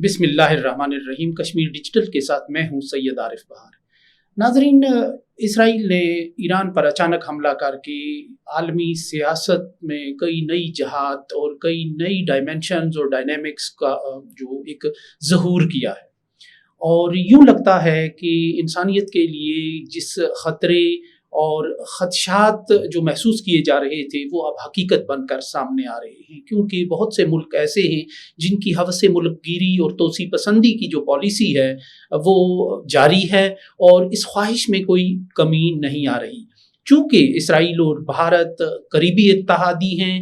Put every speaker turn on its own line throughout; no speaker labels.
بسم اللہ الرحمن الرحیم. کشمیر ڈیجیٹل کے ساتھ میں ہوں سید عارف بہار. ناظرین، اسرائیل نے ایران پر اچانک حملہ کر کے عالمی سیاست میں کئی نئی جہات اور کئی نئی ڈائمینشنز اور ڈائنامکس کا جو ایک ظہور کیا ہے، اور یوں لگتا ہے کہ انسانیت کے لیے جس خطرے اور خدشات جو محسوس کیے جا رہے تھے وہ اب حقیقت بن کر سامنے آ رہے ہیں، کیونکہ بہت سے ملک ایسے ہیں جن کی حوث ملک گیری اور توسیع پسندی کی جو پالیسی ہے وہ جاری ہے، اور اس خواہش میں کوئی کمی نہیں آ رہی. چونکہ اسرائیل اور بھارت قریبی اتحادی ہیں،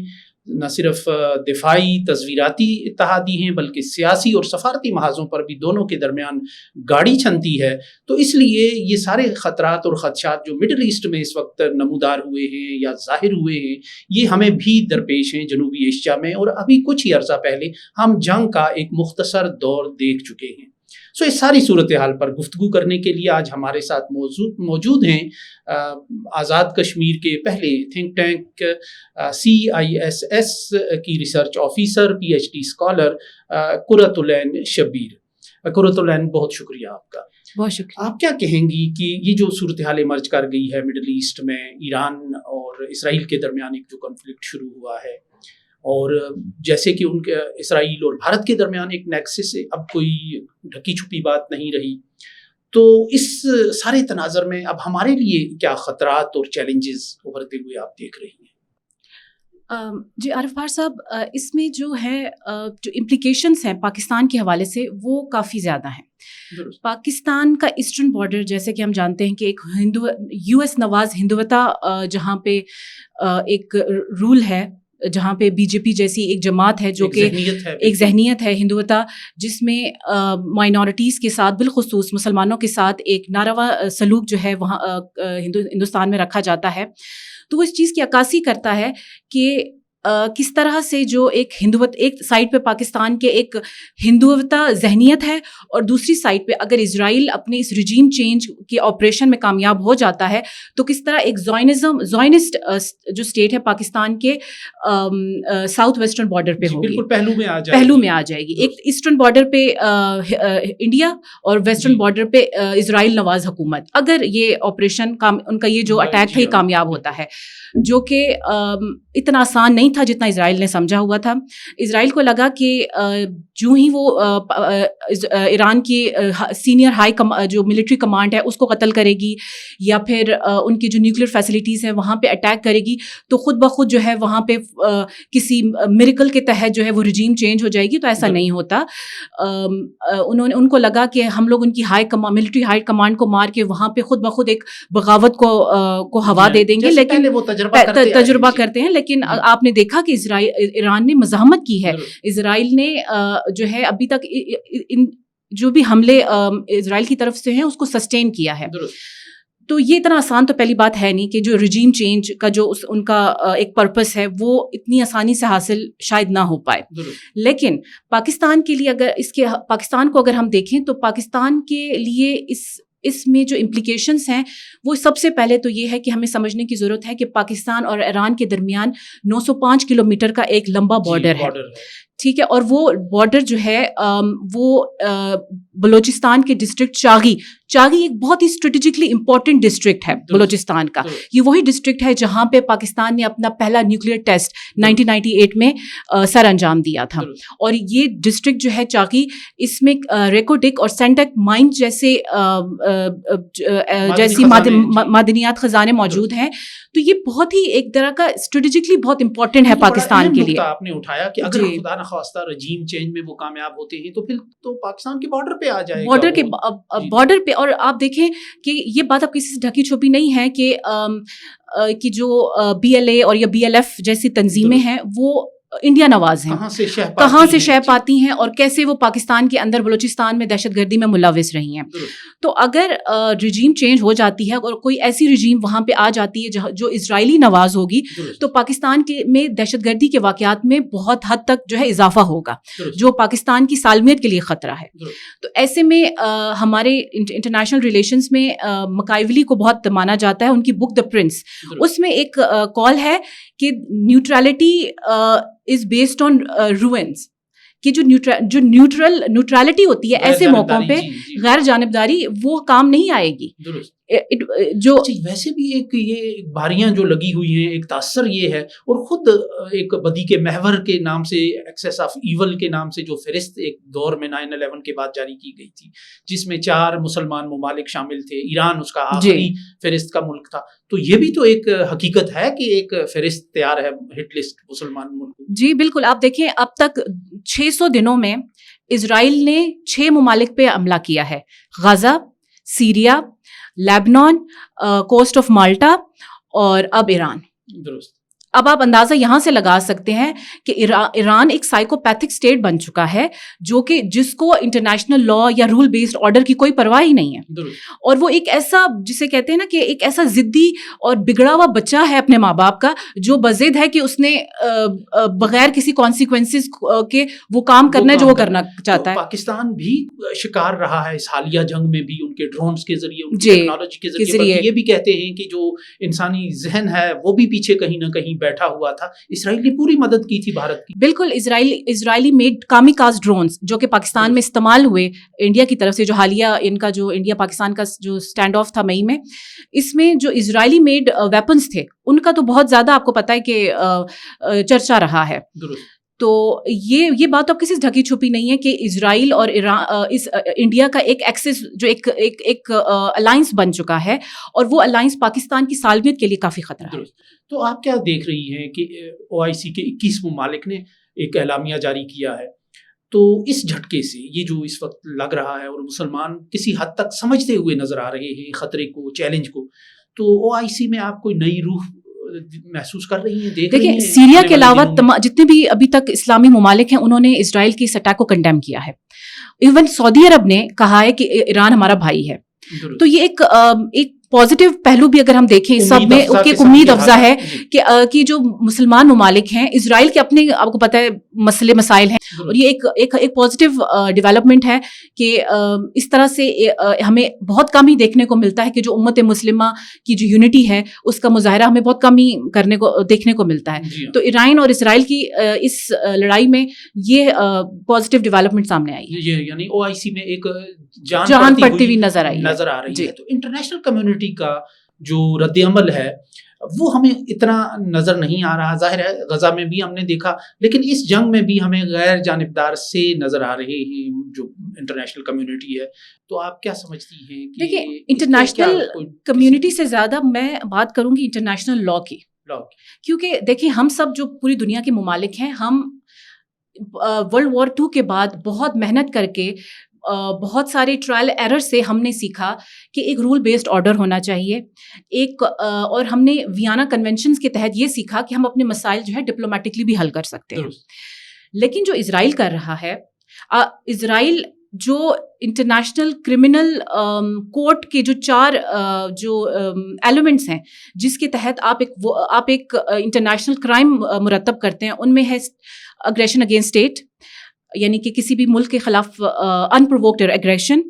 نہ صرف دفاعی تصویراتی اتحادی ہیں بلکہ سیاسی اور سفارتی محاذوں پر بھی دونوں کے درمیان گاڑی چھنتی ہے، تو اس لیے یہ سارے خطرات اور خدشات جو مڈل ایسٹ میں اس وقت نمودار ہوئے ہیں یا ظاہر ہوئے ہیں، یہ ہمیں بھی درپیش ہیں جنوبی ایشیا میں. اور ابھی کچھ ہی عرصہ پہلے ہم جنگ کا ایک مختصر دور دیکھ چکے ہیں. اس ساری صورتحال پر گفتگو کرنے کے لیے آج ہمارے ساتھ موجود ہیں آزاد کشمیر کے پہلے تھنک ٹینک CISS کی ریسرچ آفیسر PhD اسکالر قرۃ العین شبیر. قرۃ العین، بہت شکریہ آپ کا.
بہت شکریہ. آپ
کیا کہیں گی کہ یہ جو صورتحال ایمرج کر گئی ہے مڈل ایسٹ میں، ایران اور اسرائیل کے درمیان ایک جو کنفلکٹ شروع ہوا ہے، اور جیسے کہ ان کے اسرائیل اور بھارت کے درمیان ایک نیکسس ہے، اب کوئی ڈھکی چھپی بات نہیں رہی، تو اس سارے تناظر میں اب ہمارے لیے کیا خطرات اور چیلنجز ابھرتے ہوئے آپ دیکھ رہی ہیں؟
جی عارف بہار صاحب، اس میں جو ہے جو امپلیکیشنس ہیں پاکستان کے حوالے سے وہ کافی زیادہ ہیں. پاکستان کا ایسٹرن بارڈر، جیسے کہ ہم جانتے ہیں کہ ایک US نواز ہندوتا جہاں پہ ایک رول ہے، جہاں پہ BJP جیسی ایک جماعت ہے جو کہ ایک ذہنیت ہے ہندوتا، جس میں مائنورٹیز کے ساتھ بالخصوص مسلمانوں کے ساتھ ایک ناروا سلوک جو ہے وہاں ہندوستان میں رکھا جاتا ہے. تو وہ اس چیز کی عکاسی کرتا ہے کہ کس طرح سے جو ایک سائڈ پہ پاکستان کے ایک ہندوتا ذہنیت ہے، اور دوسری سائڈ پہ اگر اسرائیل اپنے اس رجیم چینج کے آپریشن میں کامیاب ہو جاتا ہے تو کس طرح ایک زائنسٹ جو اسٹیٹ ہے پاکستان کے ساؤتھ ویسٹرن بارڈر پہ ہوگی،
بالکل
پہلو میں آ جائے گی. ایک ایسٹرن بارڈر پہ انڈیا اور ویسٹرن بارڈر پہ اسرائیل نواز حکومت. اگر یہ آپریشن ان کا یہ جو اٹیک تھا یہ کامیاب ہوتا ہے، جو کہ اتنا آسان نہیں تھا جتنا اسرائیل نے سمجھا ہوا تھا. اسرائیل کو لگا کہ جو ہی وہ ایران کی سینئر جو ملٹری کمانڈ ہے اس کو قتل کرے گی، یا پھر ان کی جو نیوکلیر فیسلٹیز ہیں وہاں پہ اٹیک کرے گی، تو خود بخود جو ہے وہاں پہ کسی میریکل کے تحت جو ہے وہ رجیم چینج ہو جائے گی. تو ایسا نہیں ہوتا. ان کو لگا کہ ہم لوگ ان کی ملٹری ہائی کمانڈ کو مار کے وہاں پہ خود بخود ایک بغاوت کو ہوا دے دیں گے، لیکن وہ تجربہ کرتے ہیں. لیکن آپ نے دیکھا کہ ایران نے مزاحمت کی ہے. اسرائیل نے جو ہے ابھی تک جو بھی حملے اسرائیل کی طرف سے ہیں اس کو سسٹین کیا ہے. تو یہ اتنا آسان تو پہلی بات ہے نہیں کہ جو رجیم چینج کا جو ان کا ایک پرپس ہے وہ اتنی آسانی سے حاصل شاید نہ ہو پائے. لیکن پاکستان کے لیے پاکستان کو اگر ہم دیکھیں تو پاکستان کے لیے اس میں جو امپلیکیشنس ہیں وہ سب سے پہلے تو یہ ہے کہ ہمیں سمجھنے کی ضرورت ہے کہ پاکستان اور ایران کے درمیان 905 کلومیٹر کا ایک لمبا بارڈر ہے. ٹھیک ہے، اور وہ بارڈر جو ہے وہ بلوچستان کے ڈسٹرکٹ چاغی ایک بہت ہی اسٹریٹجکلی امپورٹنٹ ڈسٹرکٹ ہے بلوچستان کا. یہ وہی ڈسٹرکٹ ہے جہاں پہ پاکستان نے اپنا پہلا نیوکلیئر ٹیسٹ 1998 میں سر انجام دیا تھا. اور یہ ڈسٹرکٹ جو ہے چاغی، اس میں ریکوڈک اور سینٹک مائن جیسی معدنیات خزانے موجود ہیں. تو یہ بہت ہی ایک طرح کا اسٹریٹجکلی بہت امپورٹنٹ ہے پاکستان کے لیے.
آپ نے اٹھایا کہ اگر خدا نخواستہ رجیم چینج میں وہ کامیاب ہوتے ہیں تو پھر تو پاکستان کے بارڈر پہ آ جائے گا،
بارڈر پہ. اور آپ دیکھیں کہ یہ بات اب کسی سے ڈھکی چھپی نہیں ہے کہ جو BLA اور یا BLF جیسی تنظیمیں ہیں وہ انڈیا نواز ہیں، کہاں سے شہ پاتی ہیں اور کیسے وہ پاکستان کے اندر بلوچستان میں دہشت گردی میں ملوث رہی ہیں. تو اگر رجیم چینج ہو جاتی ہے اور کوئی ایسی رجیم وہاں پہ آ جاتی ہے جو اسرائیلی نواز ہوگی، تو پاکستان میں دہشت گردی کے واقعات میں بہت حد تک جو ہے اضافہ ہوگا، جو پاکستان کی سالمیت کے لیے خطرہ ہے. تو ایسے میں ہمارے انٹرنیشنل ریلیشنز میں مکائیولی کو بہت مانا جاتا ہے. ان کی بک دا پرنس، اس میں ایک کال ہے کہ neutrality is based on ruins, کہ جو نیوٹرلٹی ہوتی ہے ایسے موقعوں پہ غیر جانبداری وہ کام نہیں آئے گی.
جو ویسے بھی ایک یہ بھاریاں جو لگی ہوئی ہیں، ایک تاثر یہ ہے، اور خود ایک بدی کے محور کے نام سے، ایکسیس آف ایول کے نام سے جو فہرست ایک دور میں 9/11 کے بعد جاری کی گئی تھی، جس میں 4 مسلمان ممالک شامل تھے، ایران اس کا آخری فہرست کا ملک تھا. تو یہ بھی تو ایک حقیقت ہے کہ ایک فہرست تیار ہے، ہٹ لسٹ مسلمان ملک.
جی بالکل. آپ دیکھیں اب تک 600 دنوں میں اسرائیل نے 6 ممالک پہ حملہ کیا ہے: Gaza, Syria, Lebanon, coast of Malta اور اب ایران.
درست.
اب آپ اندازہ یہاں سے لگا سکتے ہیں کہ ایران ایک سائیکوپیتھک اسٹیٹ بن چکا ہے، جو کہ جس کو انٹرنیشنل لا یا رول بیسڈ آرڈر کی کوئی پرواہ ہی نہیں ہے. اور وہ ایک ایسا جسے کہتے ہیں نا کہ ایک ایسا ضدی اور بگڑا ہوا بچہ ہے اپنے ماں باپ کا، جو بضد ہے کہ اس نے بغیر کسی کانسیکوینسز کے وہ کام کرنا ہے جو وہ کرنا چاہتا ہے.
پاکستان بھی شکار رہا ہے اس حالیہ جنگ میں بھی، ان کے ڈرونز کے ذریعے، ان کی ٹیکنالوجی کے ذریعے. یہ بھی کہتے ہیں کہ جو انسانی ذہن ہے وہ بھی پیچھے کہیں نہ کہیں بیٹھا ہوا تھا. اسرائیل نے پوری مدد کی تھی بھارت کی.
بالکل. اسرائیلی میڈ کامیکاز ڈرونز جو کہ پاکستان میں استعمال ہوئے انڈیا کی طرف سے، جو حالیہ ان کا جو انڈیا پاکستان کا جو اسٹینڈ آف تھا مئی میں، اس میں جو اسرائیلی میڈ ویپنز تھے ان کا تو بہت زیادہ آپ کو پتہ ہے کہ چرچا رہا ہے. تو یہ بات اب کسی سے ڈھکی چھپی نہیں ہے کہ اسرائیل اور انڈیا کا ایک ایکسس جو ایک الائنس بن چکا ہے، اور وہ الائنس پاکستان کی سالمیت کے لیے کافی خطرہ ہے.
تو آپ کیا دیکھ رہی ہیں کہ OIC کے 21 ممالک نے ایک اعلامیہ جاری کیا ہے، تو اس جھٹکے سے یہ جو اس وقت لگ رہا ہے، اور مسلمان کسی حد تک سمجھتے ہوئے نظر آ رہے ہیں خطرے کو، چیلنج کو، تو OIC میں آپ کوئی نئی روح محسوس کر رہی ہیں؟
دیکھیں، سیریا کے علاوہ جتنے بھی ابھی تک اسلامی ممالک ہیں انہوں نے اسرائیل کی اس اٹیک کو کنڈیم کیا ہے. ایون سعودی عرب نے کہا ہے کہ ایران ہمارا بھائی ہے. تو یہ ایک پازیٹیو پہلو بھی اگر ہم دیکھیں اس سب میں، ایک امید افزا ہے کہ جو مسلمان ممالک ہیں، اسرائیل کے اپنے آپ کو پتہ ہے مسائل ہیں، اور یہ ایک پازیٹیو ڈیولپمنٹ ہے کہ اس طرح سے ہمیں بہت کم ہی دیکھنے کو ملتا ہے کہ جو امت مسلمہ کی جو یونٹی ہے اس کا مظاہرہ ہمیں بہت کم ہی دیکھنے کو ملتا ہے. تو ایران اور اسرائیل کی اس لڑائی میں یہ پازیٹیو ڈیولپمنٹ سامنے آئی ہے،
یعنی OIC میں ایک
جان پڑتی ہوئی نظر آ
رہی ہے. تو انٹرنیشنل کمیونٹی کا جو رد عمل ہے وہ ہمیں اتنا نظر نہیں آ رہا. ظاہر ہے غزہ میں بھی ہم نے دیکھا، لیکن اس جنگ میں بھی ہمیں غیر جانبدار سے نظر آ رہے ہیں جو انٹرنیشنل کمیونٹی ہے. تو آپ کیا سمجھتی ہیں؟
دیکھیں، انٹرنیشنل کمیونٹی سے زیادہ میں بات کروں گی انٹرنیشنل لا کی، کیونکہ دیکھیں ہم سب جو پوری دنیا کے ممالک ہیں، ہم World War II کے بعد بہت محنت کر کے، بہت سارے ٹرائل ایرر سے ہم نے سیکھا کہ ایک رول بیسڈ آرڈر ہونا چاہیے، اور ہم نے ویانا کنونشنز کے تحت یہ سیکھا کہ ہم اپنے مسائل جو ہے ڈپلومیٹکلی بھی حل کر سکتے ہیں. لیکن جو اسرائیل کر رہا ہے، اسرائیل جو انٹرنیشنل کرمنل کورٹ کے جو 4 جو ایلیمنٹس ہیں جس کے تحت آپ ایک انٹرنیشنل کرائم مرتب کرتے ہیں، ان میں ہے اگریشن اگینسٹ اسٹیٹ، یعنی کہ کسی بھی ملک کے خلاف انپرووکڈ اگریشن،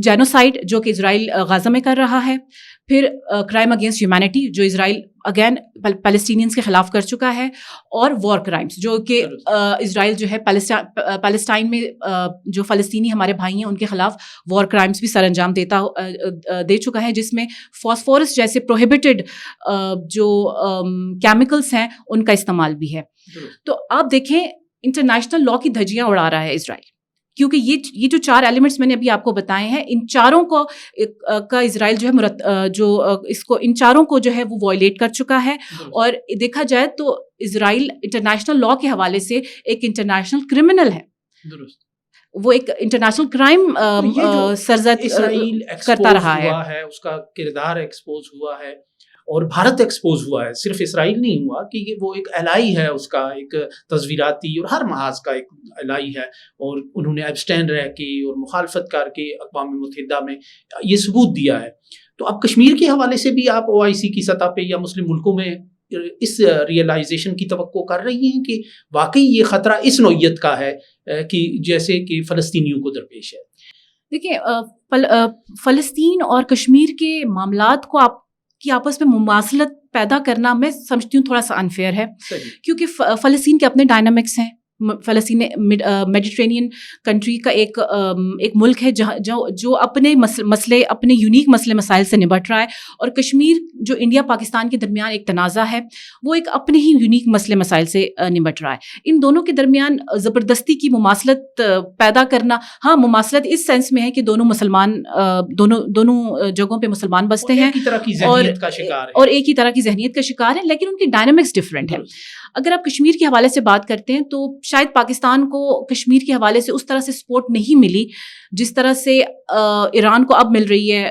جینوسائڈ جو کہ اسرائیل غزہ میں کر رہا ہے، پھر کرائم اگینسٹ ہیومینٹی جو اسرائیل اگین پیلسٹینینز کے خلاف کر چکا ہے، اور وار کرائمز جو کہ اسرائیل جو ہے پیلسٹائن میں جو فلسطینی ہمارے بھائی ہیں ان کے خلاف وار کرائمز بھی سر انجام دے چکا ہے، جس میں فاسفورس جیسے پروہیبٹڈ جو کیمیکلز ہیں ان کا استعمال بھی ہے. تو آپ دیکھیں انٹرنیشنل لا کی دھجیاں اڑا رہا ہے اسرائیل، کیونکہ یہ جو 4 ایلیمنٹس میں نے ابھی آپ کو بتائے ہیں، ان چاروں کا اسرائیل جو ہے ان چاروں کو جو ہے وہ وائلیٹ کر چکا ہے. اور دیکھا جائے تو اسرائیل انٹرنیشنل لا کے حوالے سے ایک انٹرنیشنل کرمنل ہے، وہ ایک انٹرنیشنل کرائم سرزد کرتا رہا
ہے، اس کا کردار ایکسپوز ہوا ہے، اور بھارت ایکسپوز ہوا ہے. صرف اسرائیل نہیں ہوا کہ وہ ایک الائی ہے، اس کا ایک تصویراتی اور ہر محاذ کا ایک الائی ہے، اور انہوں نے ایبسٹین رہ کے اور مخالفت کر کے اقوام متحدہ میں یہ ثبوت دیا ہے. تو اب کشمیر کے حوالے سے بھی آپ OIC کی سطح پہ یا مسلم ملکوں میں اس ریئلائزیشن کی توقع کر رہی ہیں کہ واقعی یہ خطرہ اس نوعیت کا ہے کہ جیسے کہ فلسطینیوں کو درپیش ہے؟
دیکھیں، فلسطین اور کشمیر کے معاملات کو کی آپس میں مماثلت پیدا کرنا میں سمجھتی ہوں تھوڑا سا انفیئر ہے، کیونکہ فلسطین کے اپنے ڈائنامکس ہیں، فلسطین میڈیٹرینین کنٹری کا ایک ملک ہے جو اپنے مسئلے اپنے یونیک مسئلے مسائل سے نبٹ رہا ہے، اور کشمیر جو انڈیا پاکستان کے درمیان ایک تنازع ہے وہ ایک اپنے ہی یونیک مسئلے مسائل سے نبٹ رہا ہے۔ ان دونوں کے درمیان زبردستی کی مماثلت پیدا کرنا، ہاں مماثلت اس سینس میں ہے کہ دونوں مسلمان دونوں جگہوں پہ مسلمان بستے ہیں اور ایک ہی طرح کی ذہنیت کا شکار ہیں، لیکن ان کی ڈائنامکس ڈفرینٹ ہے۔ اگر آپ کشمیر کے حوالے سے بات کرتے ہیں تو شاید پاکستان کو کشمیر کے حوالے سے اس طرح سے سپورٹ نہیں ملی جس طرح سے ایران کو اب مل رہی ہے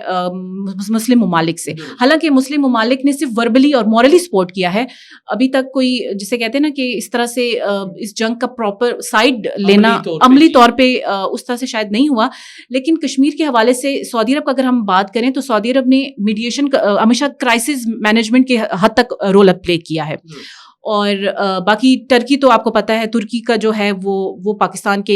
مسلم ممالک سے، حالانکہ مسلم ممالک نے صرف وربلی اور مورلی سپورٹ کیا ہے، ابھی تک کوئی جسے کہتے ہیں نا کہ اس طرح سے اس جنگ کا پراپر سائڈ لینا عملی طور پہ اس طرح سے شاید نہیں ہوا۔ لیکن کشمیر کے حوالے سے سعودی عرب کا اگر ہم بات کریں تو سعودی عرب نے میڈیشن ہمیشہ کرائسس مینجمنٹ کے حد تک رول اپ پلے کیا ہے، اور باقی ٹرکی تو آپ کو پتہ ہے، ترکی کا جو ہے وہ پاکستان کے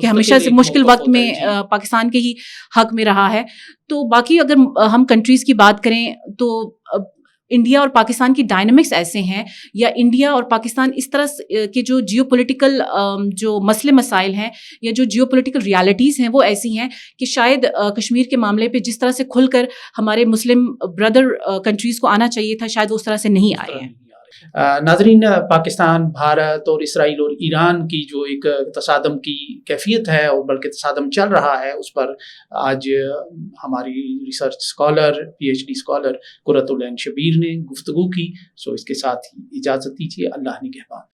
ہمیشہ سے مشکل وقت میں پاکستان کے ہی حق میں رہا ہے۔ تو باقی اگر ہم کنٹریز کی بات کریں تو انڈیا اور پاکستان کی ڈائنامکس ایسے ہیں، یا انڈیا اور پاکستان اس طرح کے جو جیو پولیٹیکل جو مسئلے مسائل ہیں یا جو جیو پولیٹیکل ریالٹیز ہیں وہ ایسی ہیں کہ شاید کشمیر کے معاملے پہ جس طرح سے کھل کر ہمارے مسلم بردر کنٹریز کو آنا چاہیے تھا شاید وہ اس طرح سے نہیں آئے ہیں۔
ناظرین، پاکستان، بھارت اور اسرائیل اور ایران کی جو ایک تصادم کی کیفیت ہے اور بلکہ تصادم چل رہا ہے، اس پر آج ہماری ریسرچ اسکالر PhD اسکالر قرۃ العین شبیر نے گفتگو کی۔ سو اس کے ساتھ ہی اجازت دیجیے، اللہ نگہبان۔